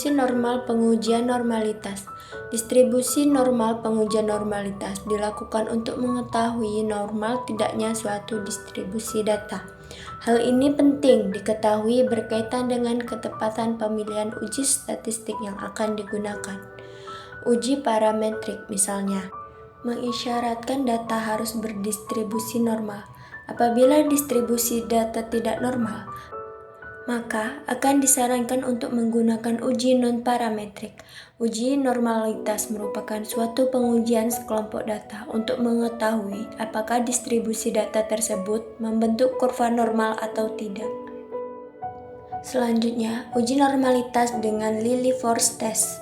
Distribusi normal pengujian normalitas. Distribusi normal pengujian normalitas dilakukan untuk mengetahui normal tidaknya suatu distribusi data. Hal ini penting diketahui berkaitan dengan ketepatan pemilihan uji statistik yang akan digunakan. Uji parametrik misalnya, mengisyaratkan data harus berdistribusi normal. Apabila distribusi data tidak normal, maka akan disarankan untuk menggunakan uji non-parametrik. Uji normalitas merupakan suatu pengujian sekelompok data untuk mengetahui apakah distribusi data tersebut membentuk kurva normal atau tidak. Selanjutnya, uji normalitas dengan Lilliefors test.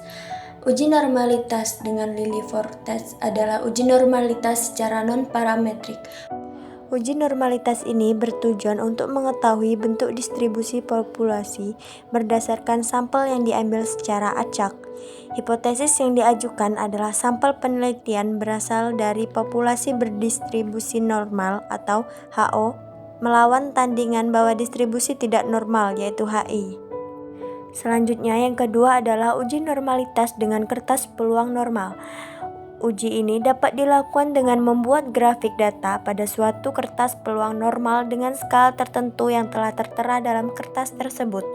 Uji normalitas dengan Lilliefors test adalah uji normalitas secara non-parametrik. Uji normalitas ini bertujuan untuk mengetahui bentuk distribusi populasi berdasarkan sampel yang diambil secara acak. Hipotesis yang diajukan adalah sampel penelitian berasal dari populasi berdistribusi normal atau HO melawan tandingan bahwa distribusi tidak normal yaitu HI. Selanjutnya yang kedua adalah uji normalitas dengan kertas peluang normal. Uji ini dapat dilakukan dengan membuat grafik data pada suatu kertas peluang normal dengan skala tertentu yang telah tertera dalam kertas tersebut.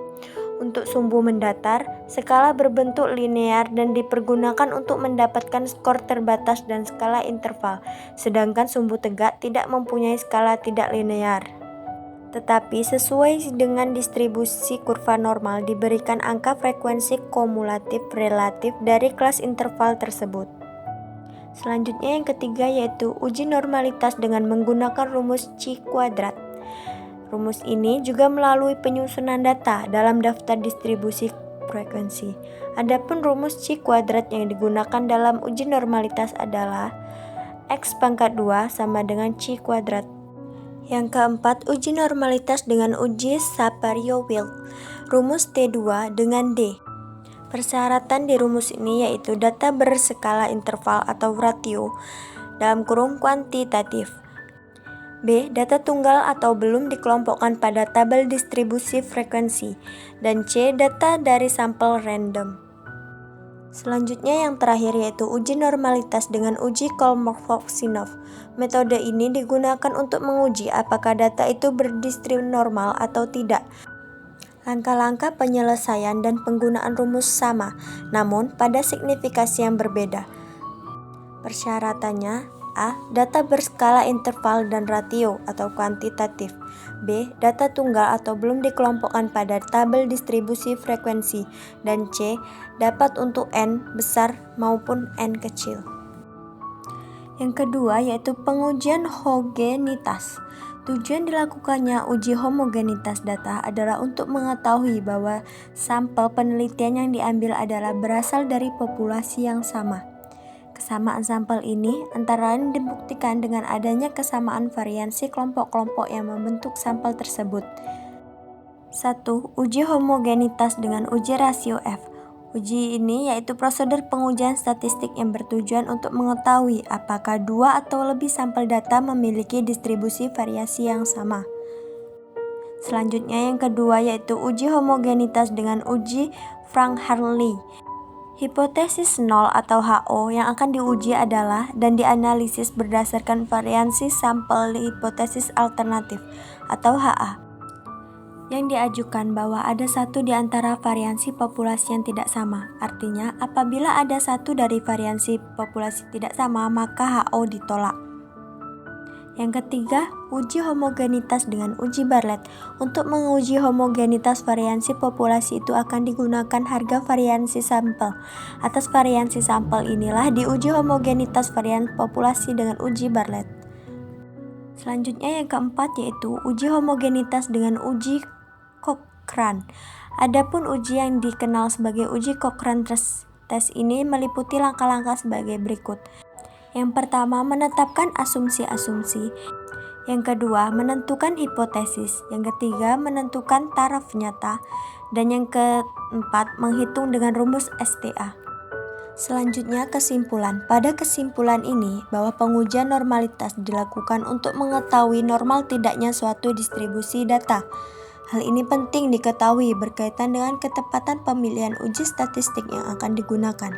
Untuk sumbu mendatar, skala berbentuk linear dan dipergunakan untuk mendapatkan skor terbatas dan skala interval, sedangkan sumbu tegak tidak mempunyai skala tidak linear. Tetapi sesuai dengan distribusi kurva normal diberikan angka frekuensi kumulatif relatif dari kelas interval tersebut. Selanjutnya yang ketiga yaitu uji normalitas dengan menggunakan rumus Chi kuadrat. Rumus ini juga melalui penyusunan data dalam daftar distribusi frekuensi. Adapun rumus Chi kuadrat yang digunakan dalam uji normalitas adalah X pangkat 2 sama dengan Chi kuadrat. Yang keempat, uji normalitas dengan uji Shapiro-Wilk. Rumus T2 dengan D. Persyaratan di rumus ini yaitu data berskala interval atau ratio dalam kurung kuantitatif. B. Data tunggal atau belum dikelompokkan pada tabel distribusi frekuensi. Dan C. Data dari sampel random. Selanjutnya yang terakhir yaitu uji normalitas dengan uji Kolmogorov-Smirnov. Metode ini digunakan untuk menguji apakah data itu berdistribusi normal atau tidak. Langkah-langkah penyelesaian dan penggunaan rumus sama, namun pada signifikasi yang berbeda. Persyaratannya: A. Data berskala interval dan ratio atau kuantitatif. B. Data tunggal atau belum dikelompokkan pada tabel distribusi frekuensi. Dan C. Dapat untuk N besar maupun N kecil. Yang kedua yaitu pengujian homogenitas. Tujuan dilakukannya uji homogenitas data adalah untuk mengetahui bahwa sampel penelitian yang diambil adalah berasal dari populasi yang sama. Kesamaan sampel ini antara lain dibuktikan dengan adanya kesamaan variansi kelompok-kelompok yang membentuk sampel tersebut. 1. Uji homogenitas dengan uji rasio F. Uji ini yaitu prosedur pengujian statistik yang bertujuan untuk mengetahui apakah dua atau lebih sampel data memiliki distribusi variasi yang sama. Selanjutnya yang kedua yaitu uji homogenitas dengan uji Frank-Hartley. Hipotesis 0 atau HO yang akan diuji adalah dan dianalisis berdasarkan variansi sampel hipotesis alternatif atau HA. Yang diajukan bahwa ada satu di antara variansi populasi yang tidak sama. Artinya, apabila ada satu dari variansi populasi tidak sama, maka HO ditolak. Yang ketiga, uji homogenitas dengan uji Bartlett. Untuk menguji homogenitas variansi populasi itu akan digunakan harga variansi sampel. Atas variansi sampel inilah diuji homogenitas varian populasi dengan uji Bartlett. Selanjutnya yang keempat yaitu uji homogenitas dengan uji Cochrane. Adapun uji yang dikenal sebagai uji Cochrane test ini meliputi langkah-langkah sebagai berikut. Yang pertama, menetapkan asumsi-asumsi. Yang kedua, menentukan hipotesis. Yang ketiga, menentukan taraf nyata. Dan yang keempat, menghitung dengan rumus STA. Selanjutnya kesimpulan. Pada kesimpulan ini, bahwa pengujian normalitas dilakukan untuk mengetahui normal tidaknya suatu distribusi data. Hal ini penting diketahui berkaitan dengan ketepatan pemilihan uji statistik yang akan digunakan.